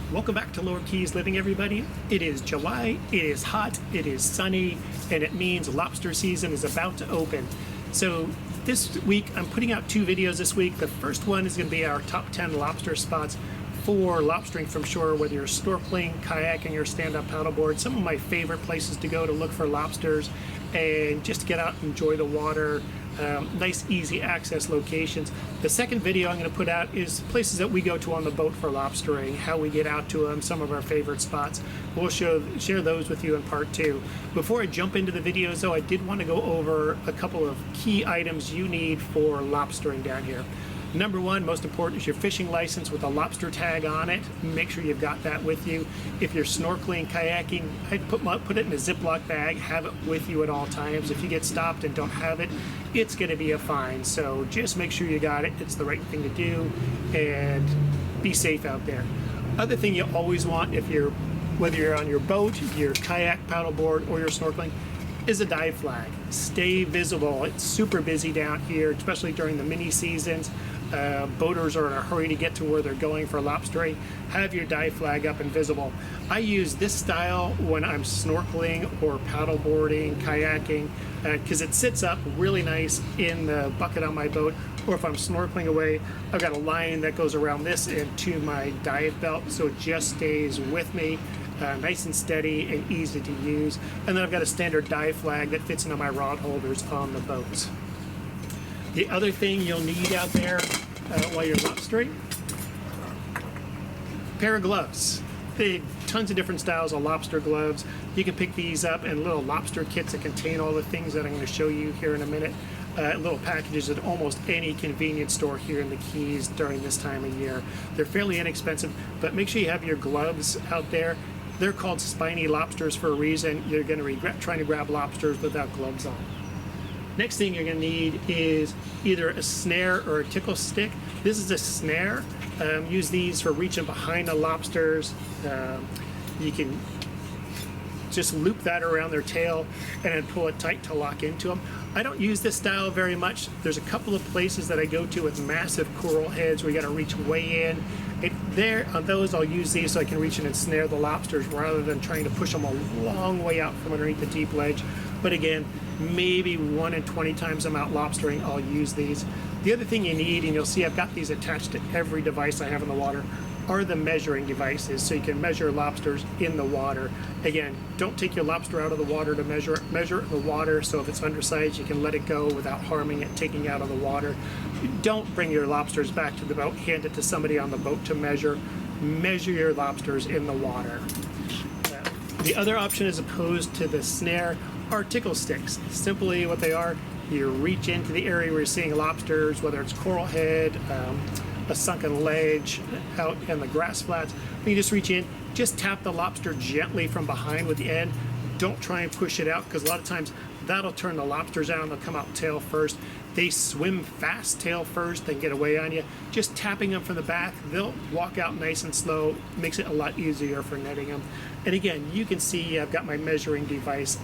Welcome back to Lower Keys Living, everybody. It is July, it is hot, it is sunny, and it means lobster season is about to open. So this week, I'm putting out two videos this week. The first one is going to be our top 10 lobster spots for lobstering from shore, whether you're snorkeling, kayaking, or stand-up paddleboard. Some of my favorite places to go to look for lobsters and just to get out and enjoy the water. Nice, easy access locations. The second video I'm going to put out is places that we go to on the boat for lobstering, how we get out to them, some of our favorite spots. We'll share those with you in part two. Before I jump into the videos, though, I did want to go over a couple of key items you need for lobstering down here. Number one, most important, is your fishing license with a lobster tag on it. Make sure you've got that with you. If you're snorkeling, kayaking, I'd put it in a Ziploc bag, have it with you at all times. If you get stopped and don't have it, it's going to be a fine. So just make sure you got it. It's the right thing to do, and be safe out there. Other thing you always want, whether you're on your boat, your kayak, paddleboard, or your snorkeling, is a dive flag. Stay visible. It's super busy down here, especially during the mini seasons. Boaters are in a hurry to get to where they're going for lobstering. Have your dive flag up and visible. I use this style when I'm snorkeling or paddleboarding, kayaking, because it sits up really nice in the bucket on my boat. Or if I'm snorkeling away, I've got a line that goes around this and to my dive belt, so it just stays with me. Nice and steady and easy to use. And then I've got a standard dive flag that fits into my rod holders on the boats. The other thing you'll need out there while you're lobstering, pair of gloves. Tons of different styles of lobster gloves. You can pick these up in little lobster kits that contain all the things that I'm going to show you here in a minute. Little packages at almost any convenience store here in the Keys during this time of year. They're fairly inexpensive, but make sure you have your gloves out there. They're called spiny lobsters for a reason. You're going to regret trying to grab lobsters without gloves on. Next thing you're going to need is either a snare or a tickle stick. This is a snare. Use these for reaching behind the lobsters. You can just loop that around their tail and then pull it tight to lock into them. I don't use this style very much. There's a couple of places that I go to with massive coral heads where you got to reach way in. There, on those, I'll use these so I can reach in and snare the lobsters rather than trying to push them a long way out from underneath the deep ledge. But again, maybe 1 in 20 times I'm out lobstering, I'll use these. The other thing you need, and you'll see I've got these attached to every device I have in the water, are the measuring devices, so you can measure lobsters in the water. Again, don't take your lobster out of the water to measure it. Measure it in the water, so if it's undersized, you can let it go without harming it, taking it out of the water. Don't bring your lobsters back to the boat. Hand it to somebody on the boat to measure. Measure your lobsters in the water. The other option, as opposed to the snare, are tickle sticks. Simply what they are, you reach into the area where you're seeing lobsters, whether it's coral head, a sunken ledge out in the grass flats. You just reach in, just tap the lobster gently from behind with the end. Don't try and push it out, because a lot of times that'll turn the lobsters out and they'll come out tail first. They swim fast tail first, then get away on you. Just tapping them from the back, they'll walk out nice and slow. Makes it a lot easier for netting them. And again, you can see I've got my measuring device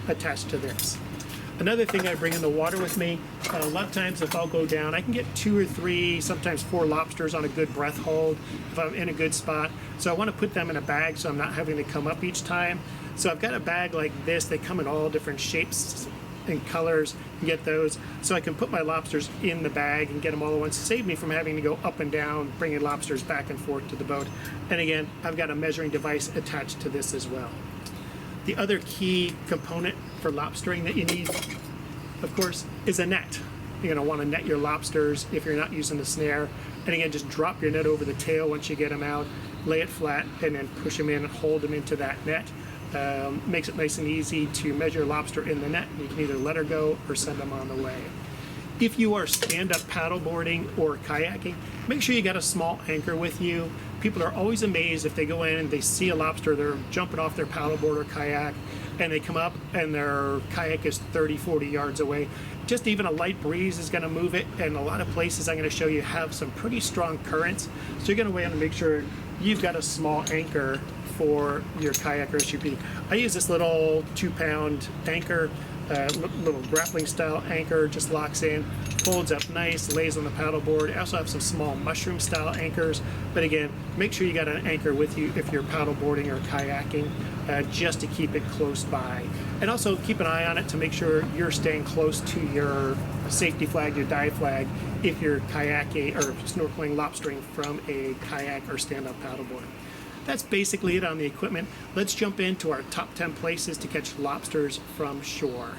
attached to this. Another thing I bring in the water with me, a lot of times if I'll go down, I can get 2 or 3, sometimes 4 lobsters on a good breath hold if I'm in a good spot. So I want to put them in a bag so I'm not having to come up each time. So I've got a bag like this. They come in all different shapes and colors. You get those. So I can put my lobsters in the bag and get them all at once. Save me from having to go up and down, bringing lobsters back and forth to the boat. And again, I've got a measuring device attached to this as well. The other key component for lobstering that you need, of course, is a net. You're going to want to net your lobsters if you're not using the snare. And again, just drop your net over the tail once you get them out, lay it flat, and then push them in and hold them into that net. Makes it nice and easy to measure lobster in the net. You can either let her go or send them on the way. If you are stand-up paddleboarding or kayaking, make sure you got a small anchor with you. People are always amazed if they go in and they see a lobster, they're jumping off their paddleboard or kayak, and they come up and their kayak is 30, 40 yards away. Just even a light breeze is going to move it, and a lot of places I'm going to show you have some pretty strong currents. So you're going to want to make sure you've got a small anchor for your kayak or SUP. I use this little 2-pound anchor. little grappling style anchor, just locks in, folds up nice, lays on the paddleboard. I also have some small mushroom style anchors, but again, make sure you got an anchor with you if you're paddleboarding or kayaking, just to keep it close by. And also keep an eye on it to make sure you're staying close to your safety flag, your dive flag, if you're kayaking or snorkeling, lobstering from a kayak or stand-up paddleboard. That's basically it on the equipment. Let's jump into our top 10 places to catch lobsters from shore.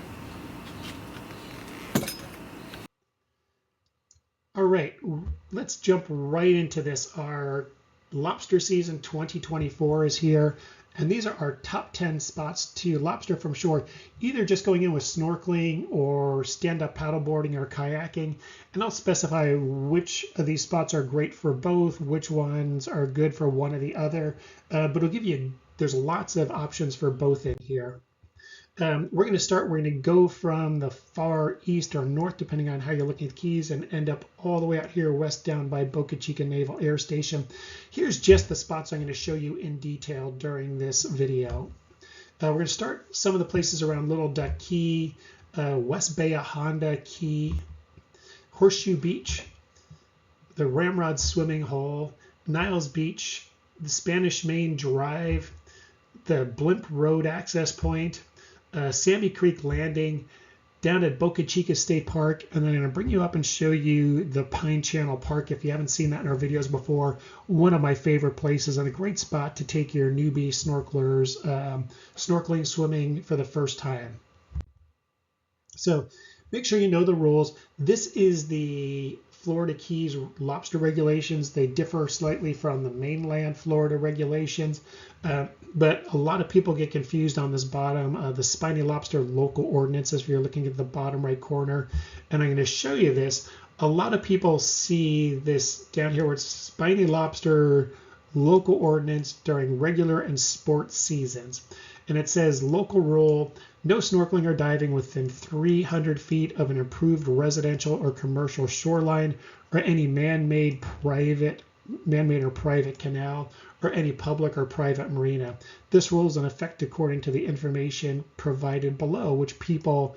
All right, let's jump right into this. Our lobster season 2024 is here, and these are our top 10 spots to lobster from shore, either just going in with snorkeling or stand-up paddleboarding or kayaking. And I'll specify which of these spots are great for both, which ones are good for one or the other, but it'll give you, there's lots of options for both in here. We're going to go from the far east or north, depending on how you're looking at the Keys, and end up all the way out here west down by Boca Chica Naval Air Station. Here's just the spots I'm going to show you in detail during this video. We're going to start some of the places around Little Duck Key, West Bay of Honda Key, Horseshoe Beach, the Ramrod Swimming Hole, Niles Beach, the Spanish Main Drive, the Blimp Road Access Point, Sammy Creek Landing, down at Boca Chica State Park, and then I'm going to bring you up and show you the Pine Channel Park. If you haven't seen that in our videos before, one of my favorite places and a great spot to take your newbie snorkelers snorkeling, swimming for the first time. So make sure you know the rules. This is the Florida Keys lobster regulations. They differ slightly from the mainland Florida regulations, but a lot of people get confused on this bottom, the spiny lobster local ordinances, if you're looking at the bottom right corner. And I'm going to show you this. A lot of people see this down here where it's spiny lobster local ordinance during regular and sports seasons. And it says local rule, no snorkeling or diving within 300 feet of an approved residential or commercial shoreline or any man-made or private canal or any public or private marina. This rule is in effect according to the information provided below, which people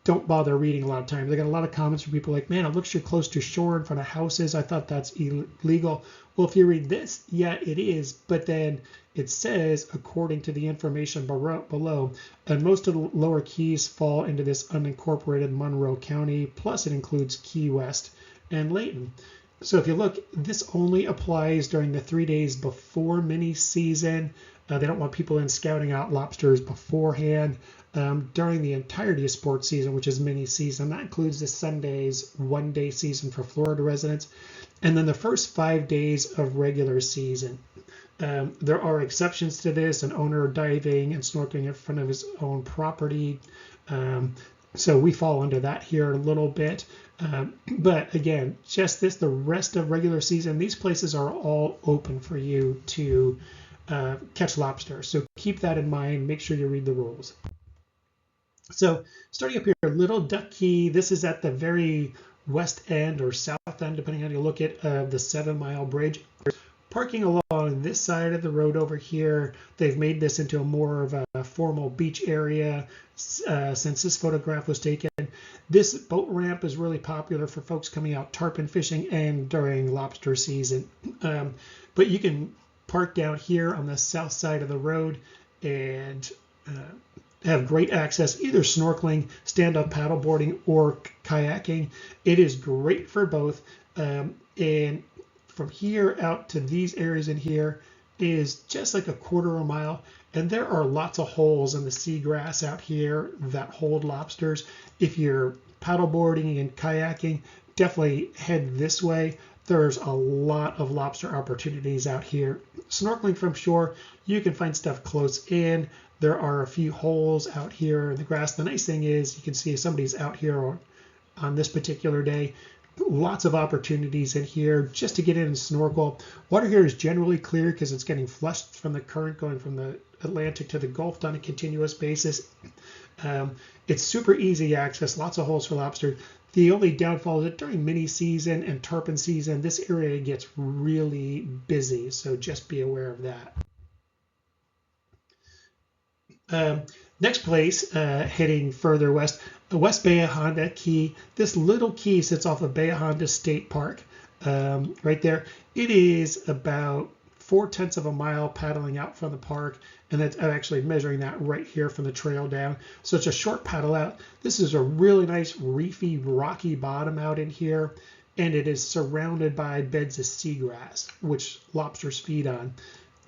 don't bother reading a lot of times. I got a lot of comments from people like, man, it looks you're close to shore in front of houses. I thought that's illegal. Well, if you read this, yeah, it is. But then it says, according to the information below, and most of the lower keys fall into this unincorporated Monroe County, plus it includes Key West and Layton. So if you look, this only applies during the 3 days before mini season. They don't want people in scouting out lobsters beforehand. During the entirety of sports season, which is mini season, that includes the Sunday's 1 day season for Florida residents, and then the first 5 days of regular season. There are exceptions to this, an owner diving and snorkeling in front of his own property. So we fall under that here a little bit. But again, just this, the rest of regular season, these places are all open for you to catch lobster. So keep that in mind. Make sure you read the rules. So starting up here, Little Duck Key, this is at the very west end or south end, depending on how you look at the 7 Mile Bridge. Parking along this side of the road over here, they've made this into a more of a formal beach area since this photograph was taken. This boat ramp is really popular for folks coming out tarpon fishing and during lobster season. But you can park down here on the south side of the road and have great access, either snorkeling, stand-up paddleboarding, or kayaking. It is great for both. And from here out to these areas in here is just like a quarter of a mile. And there are lots of holes in the seagrass out here that hold lobsters. If you're paddleboarding and kayaking, definitely head this way. There's a lot of lobster opportunities out here. Snorkeling from shore, you can find stuff close in. There are a few holes out here in the grass. The nice thing is you can see if somebody's out here on this particular day. Lots of opportunities in here just to get in and snorkel. Water here is generally clear because it's getting flushed from the current going from the Atlantic to the Gulf on a continuous basis. It's super easy access, lots of holes for lobster. The only downfall is that during mini season and tarpon season, this area gets really busy, so just be aware of that. Um, Next place, heading further west, West Bay of Honda Key. This little key sits off of Bay of Honda State Park, right there. It is about 4/10 of a mile paddling out from the park, and that's actually measuring that right here from the trail down. So it's a short paddle out. This is a really nice reefy, rocky bottom out in here, and it is surrounded by beds of seagrass, which lobsters feed on,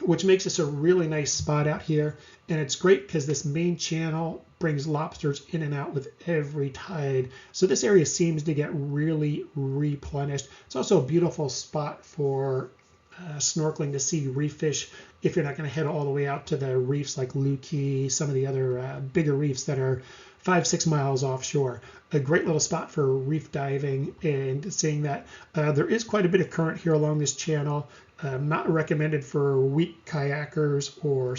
which makes this a really nice spot out here. And it's great because this main channel brings lobsters in and out with every tide. So this area seems to get really replenished. It's also a beautiful spot for snorkeling to see reef fish if you're not going to head all the way out to the reefs like Lukey, some of the other bigger reefs that are 5-6 miles offshore. A great little spot for reef diving and seeing that. There is quite a bit of current here along this channel. Not recommended for weak kayakers or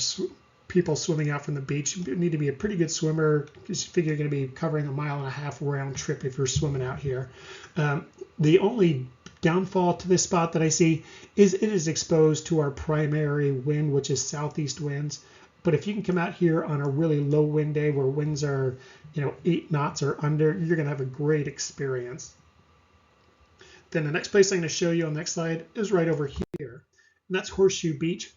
people swimming out from the beach. You need to be a pretty good swimmer because you figure you're going to be covering a 1.5 mile round trip if you're swimming out here. The only downfall to this spot that I see is it is exposed to our primary wind, which is southeast winds. But if you can come out here on a really low wind day where winds are, 8 knots or under, you're going to have a great experience. Then the next place I'm going to show you on the next slide is right over here, and that's Horseshoe Beach.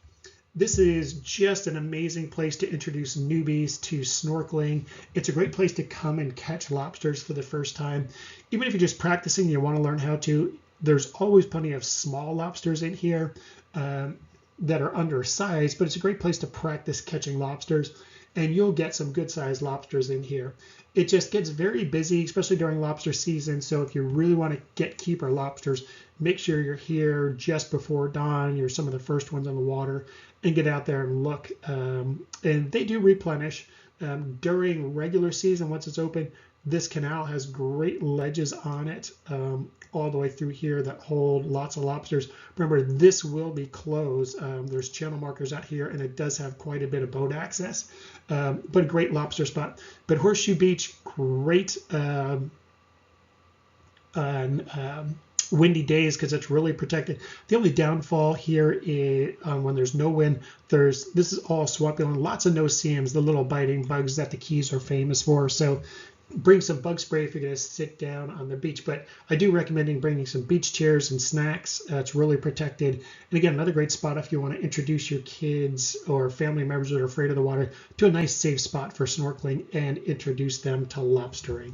This is just an amazing place to introduce newbies to snorkeling. It's a great place to come and catch lobsters for the first time. Even if you're just practicing, you want to learn how to, there's always plenty of small lobsters in here that are undersized, but it's a great place to practice catching lobsters, and you'll get some good sized lobsters in here. It just gets very busy, especially during lobster season. So if you really want to get keeper lobsters, make sure you're here just before dawn. You're some of the first ones on the water, and get out there and look. And they do replenish during regular season. Once it's open, this canal has great ledges on it all the way through here that hold lots of lobsters. Remember, this will be closed. There's channel markers out here, and it does have quite a bit of boat access, but a great lobster spot. But Horseshoe Beach, great on windy days because it's really protected. The only downfall here is when there's no wind, this is all swampy land, lots of no-see-ums, the little biting bugs that the Keys are famous for. So bring some bug spray if you're going to sit down on the beach. But I do recommend bringing some beach chairs and snacks. It's really protected. And again, another great spot if you want to introduce your kids or family members that are afraid of the water to a nice safe spot for snorkeling and introduce them to lobstering.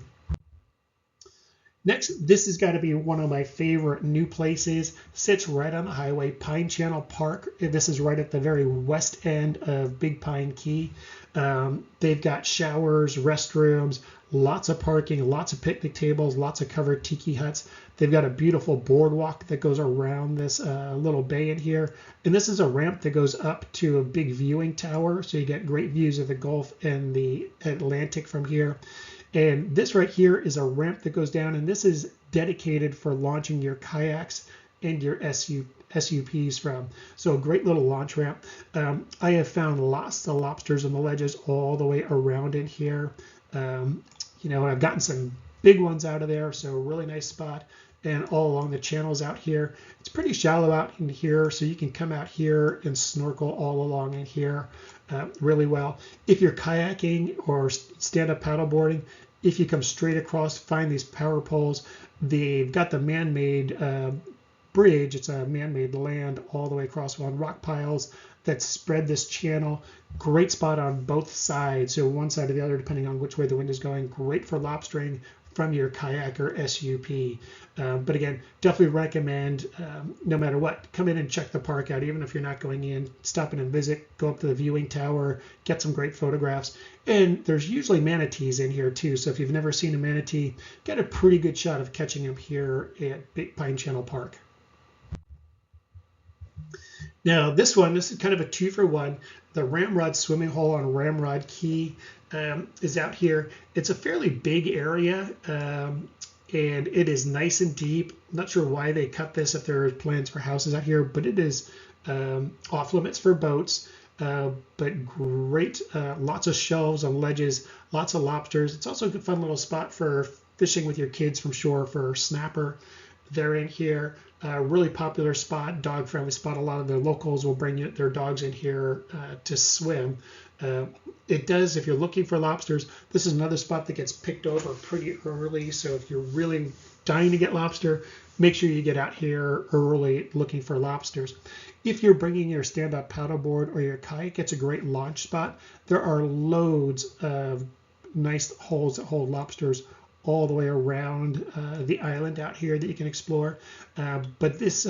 Next, this has got to be one of my favorite new places. Sits right on the highway, Pine Channel Park. This is right at the very west end of Big Pine Key. They've got showers, restrooms, lots of parking, lots of picnic tables, lots of covered tiki huts. They've got a beautiful boardwalk that goes around this little bay in here. And this is a ramp that goes up to a big viewing tower. So you get great views of the Gulf and the Atlantic from here. And this right here is a ramp that goes down, and this is dedicated for launching your kayaks and your SUPs from. So a great little launch ramp. I have found lots of lobsters on the ledges all the way around in here. And I've gotten some big ones out of there, so a really nice spot. And all along the channels out here. It's pretty shallow out in here, so you can come out here and snorkel all along in here really well. If you're kayaking or stand-up paddleboarding, if you come straight across, find these power poles. They've got the man-made bridge. It's a man-made land all the way across on rock piles that spread this channel. Great spot on both sides, so one side or the other, depending on which way the wind is going. Great for lobstering from your kayak or SUP. But again, definitely recommend, no matter what, come in and check the park out. Even if you're not going in, stop in and visit, go up to the viewing tower, get some great photographs. And there's usually manatees in here too. So if you've never seen a manatee, get a pretty good shot of catching them here at Big Pine Channel Park. Now this is kind of a 2-for-1. The Ramrod swimming hole on Ramrod Key is out here. It's a fairly big area, and it is nice and deep. Not sure why they cut this if there are plans for houses out here, but it is off limits for boats. But great, lots of shelves and ledges, lots of lobsters. It's also a good fun little spot for fishing with your kids from shore for snapper. They're in here. Really popular spot, dog-friendly spot. A lot of the locals will bring their dogs in here to swim. It does, if you're looking for lobsters, this is another spot that gets picked over pretty early. So if you're really dying to get lobster, make sure you get out here early looking for lobsters. If you're bringing your stand-up paddleboard or your kayak, it's a great launch spot. There are loads of nice holes that hold lobsters all the way around the island out here that you can explore. But this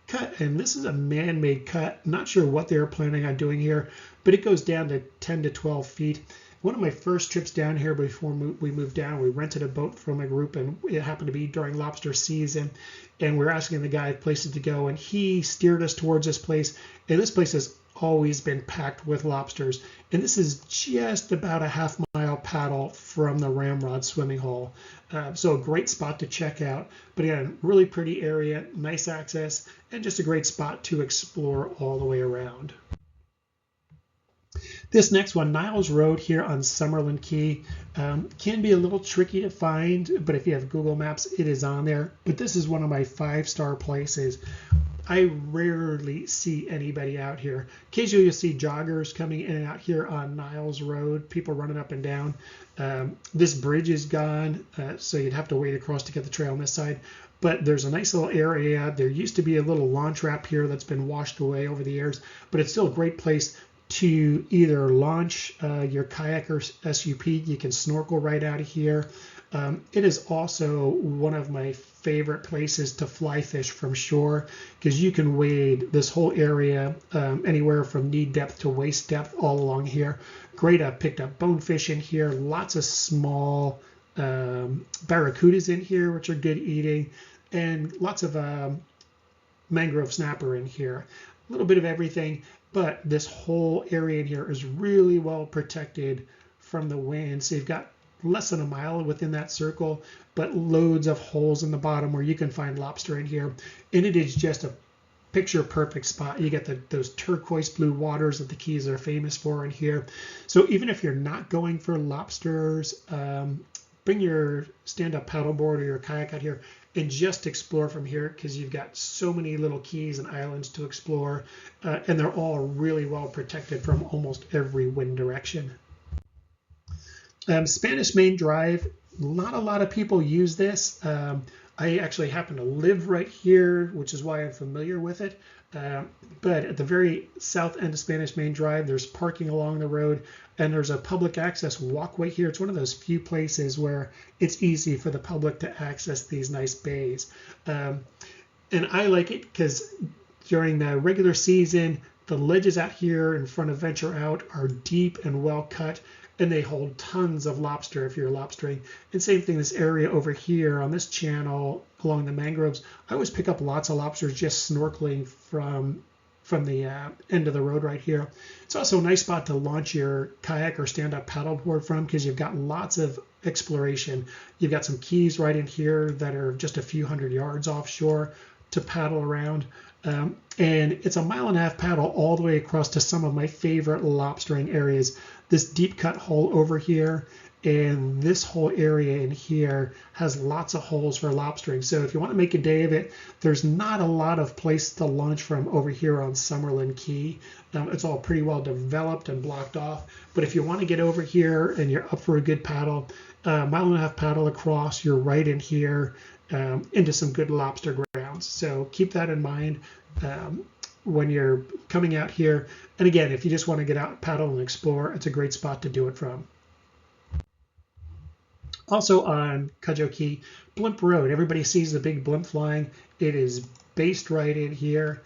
cut, and this is a man-made cut, not sure what they were planning on doing here, but it goes down to 10 to 12 feet. One of my first trips down here before we moved down, we rented a boat from a group, and it happened to be during lobster season, and we were asking the guy places to go, and he steered us towards this place, and this place has always been packed with lobsters, and this is just about a half-mile paddle from the Ramrod swimming hole. So a great spot to check out, but again, really pretty area, nice access, and just a great spot to explore all the way around. This next one, Niles Road here on Summerlin Key, can be a little tricky to find, but if you have Google Maps, it is on there. But this is one of my 5-star places. I rarely see anybody out here. Occasionally you'll see joggers coming in and out here on Niles Road, people running up and down. This bridge is gone, so you'd have to wade across to get the trail on this side. But there's a nice little area. There used to be a little launch ramp here that's been washed away over the years, but it's still a great place to either launch your kayak or SUP. You can snorkel right out of here. It is also one of my favorite places to fly fish from shore, because you can wade this whole area anywhere from knee depth to waist depth all along here. Great, I picked up bonefish in here, lots of small barracudas in here, which are good eating, and lots of mangrove snapper in here. A little bit of everything, but this whole area in here is really well protected from the wind. So you've got less than a mile within that circle, but loads of holes in the bottom where you can find lobster in here. And it is just a picture perfect spot. You get those turquoise blue waters that the Keys are famous for in here. So even if you're not going for lobsters, bring your stand-up paddleboard or your kayak out here and just explore from here, because you've got so many little keys and islands to explore, and they're all really well protected from almost every wind direction. Spanish Main Drive, not a lot of people use this. I actually happen to live right here, which is why I'm familiar with it. But at the very south end of Spanish Main Drive, there's parking along the road, and there's a public access walkway here. It's one of those few places where it's easy for the public to access these nice bays. And I like it because during the regular season, the ledges out here in front of Venture Out are deep and well cut, and they hold tons of lobster if you're lobstering. And same thing, this area over here on this channel along the mangroves, I always pick up lots of lobsters just snorkeling from the end of the road right here. It's also a nice spot to launch your kayak or stand-up paddleboard from, because you've got lots of exploration. You've got some keys right in here that are just a few hundred yards offshore to paddle around. And it's a 1.5 mile paddle all the way across to some of my favorite lobstering areas. This deep cut hole over here, and this whole area in here has lots of holes for lobstering. So if you want to make a day of it, there's not a lot of place to launch from over here on Summerlin Key. It's all pretty well developed and blocked off. But if you want to get over here and you're up for a good paddle, 1.5 mile paddle across, you're right in here into some good lobster grounds. So keep that in mind when you're coming out here. And again, if you just want to get out, paddle, and explore, it's a great spot to do it from. Also on Cudjoe Key, Blimp Road. Everybody sees the big blimp flying. It is based right in here.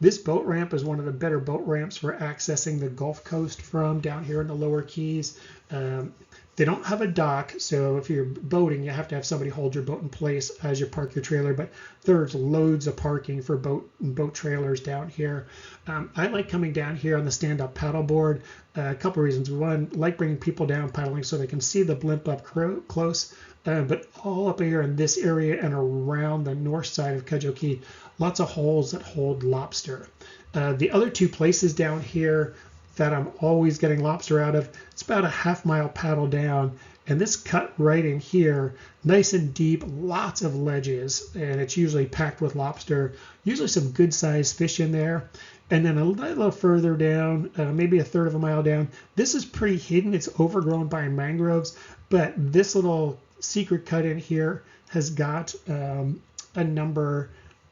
This boat ramp is one of the better boat ramps for accessing the Gulf Coast from down here in the lower Keys. They don't have a dock, so if you're boating, you have to have somebody hold your boat in place as you park your trailer, but there's loads of parking for boat trailers down here. I like coming down here on the stand-up paddleboard. A couple reasons. One, like bringing people down paddling so they can see the blimp up close, but all up here in this area and around the north side of Cudjoe Key, lots of holes that hold lobster. The other two places down here that I'm always getting lobster out of, it's about a 1/2 mile paddle down, And this cut right in here, nice and deep, lots of ledges, and it's usually packed with lobster, usually some good sized fish in there. And then a little further down, maybe a third of a mile down, this is pretty hidden. It's overgrown by mangroves, but this little secret cut in here has got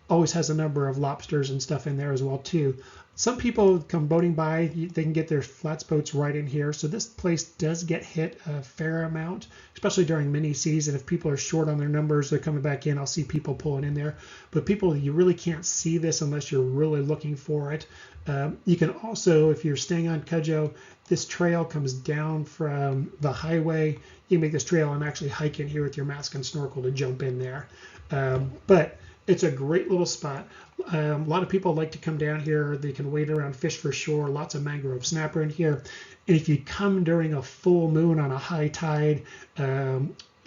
always has a number of lobsters and stuff in there as well too. Some people come boating by, they can get their flats boats right in here. So this place does get hit a fair amount, especially during mini season. If people are short on their numbers, they're coming back in. I'll see people pulling in there. But people, you really can't see this unless you're really looking for it. You can also, if you're staying on Cudjoe, this trail comes down from the highway. You can make this trail and actually hike in here with your mask and snorkel to jump in there. But it's a great little spot. A lot of people like to come down here. They can wade around, fish for shore. Lots of mangrove snapper in here. And if you come during a full moon on a high tide,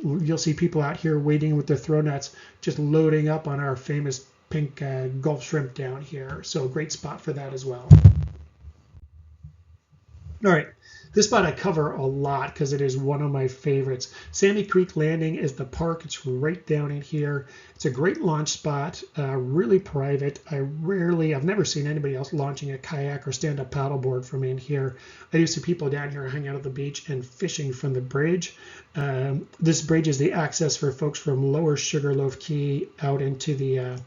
you'll see people out here waiting with their throw nets, just loading up on our famous pink Gulf shrimp down here. So a great spot for that as well. All right, this spot I cover a lot because it is one of my favorites. Sandy Creek Landing is the park. It's right down in here. It's a great launch spot, really private. I've never seen anybody else launching a kayak or stand-up paddleboard from in here. I do see people down here hanging out at the beach and fishing from the bridge. This bridge is the access for folks from Lower Sugarloaf Key out into the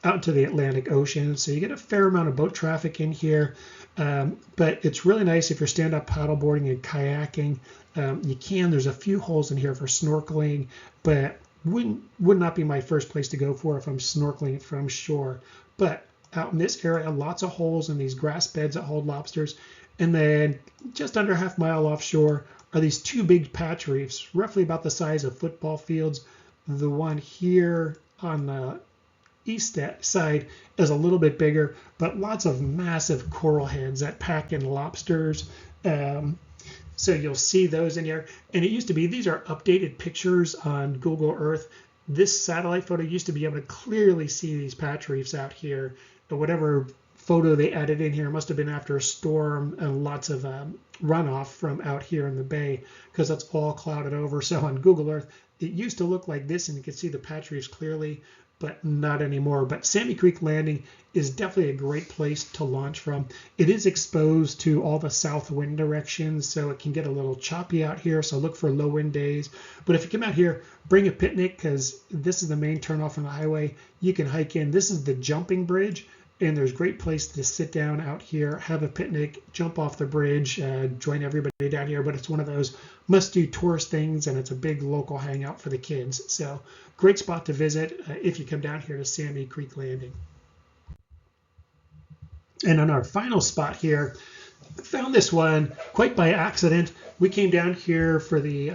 Atlantic Ocean. So you get a fair amount of boat traffic in here. But it's really nice if you're stand-up paddleboarding and kayaking. There's a few holes in here for snorkeling, but would not be my first place to go for if I'm snorkeling from shore. But out in this area, lots of holes in these grass beds that hold lobsters. And then just under half mile offshore are these two big patch reefs, roughly about the size of football fields. The one here on the east side is a little bit bigger, but lots of massive coral heads that pack in lobsters. So you'll see those in here. And it used to be, these are updated pictures on Google Earth. This satellite photo used to be able to clearly see these patch reefs out here. But whatever photo they added in here must have been after a storm and lots of runoff from out here in the bay, because that's all clouded over. So on Google Earth, it used to look like this and you could see the patch reefs clearly, but not anymore. But Sandy Creek Landing is definitely a great place to launch from. It is exposed to all the south wind directions, so it can get a little choppy out here, so look for low wind days. But if you come out here, bring a picnic, because this is the main turnoff from the highway. You can hike in. This is the jumping bridge, and there's a great place to sit down out here, have a picnic, jump off the bridge, join everybody down here. But it's one of those must-do tourist things, and it's a big local hangout for the kids. So great spot to visit if you come down here to Sandy Creek Landing. And on our final spot here, found this one quite by accident. We came down here for the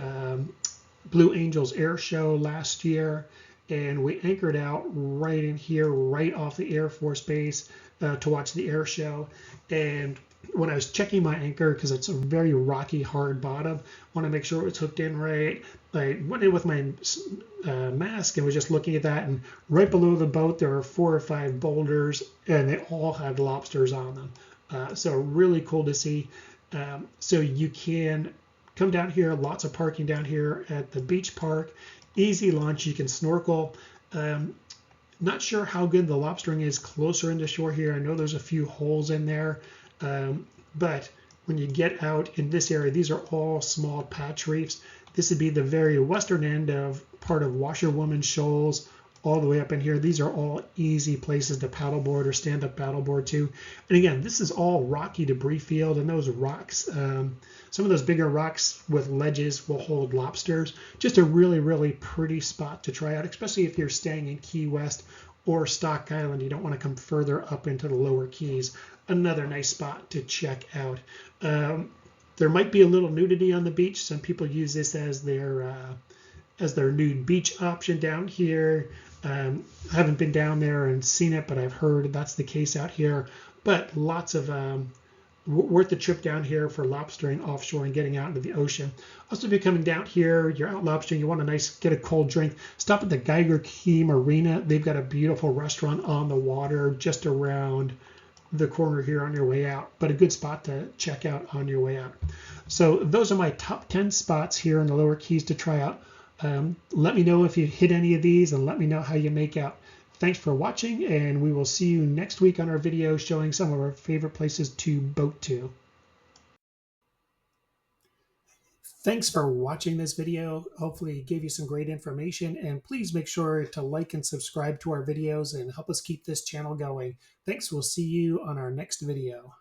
Blue Angels Air Show last year, and we anchored out right in here, right off the Air Force Base to watch the air show. And when I was checking my anchor, because it's a very rocky, hard bottom, want to make sure it was hooked in right. I went in with my mask and was just looking at that, and right below the boat there were 4 or 5 boulders, and they all had lobsters on them. So really cool to see. So you can come down here, lots of parking down here at the beach park. Easy launch, you can snorkel. Not sure how good the lobstering is closer into shore here. I know there's a few holes in there, but when you get out in this area, these are all small patch reefs. This would be the very western end of part of Washerwoman Shoals, all the way up in here. These are all easy places to paddleboard or stand up paddleboard to. And again, this is all rocky debris field, and those rocks, some of those bigger rocks with ledges will hold lobsters. Just a really, really pretty spot to try out, especially if you're staying in Key West or Stock Island. You don't want to come further up into the lower Keys. Another nice spot to check out. There might be a little nudity on the beach. Some people use this as their nude beach option down here. I haven't been down there and seen it, but I've heard that's the case out here. But lots of worth the trip down here for lobstering offshore and getting out into the ocean. Also, if you're coming down here, you're out lobstering, you want get a cold drink, stop at the Geiger Key Marina. They've got a beautiful restaurant on the water just around the corner here on your way out, but a good spot to check out on your way out. So those are my top 10 spots here in the Lower Keys to try out. Let me know if you hit any of these and let me know how you make out. Thanks for watching, and we will see you next week on our video showing some of our favorite places to boat to. Thanks for watching this video. Hopefully it gave you some great information, and please make sure to like and subscribe to our videos and help us keep this channel going. Thanks. We'll see you on our next video.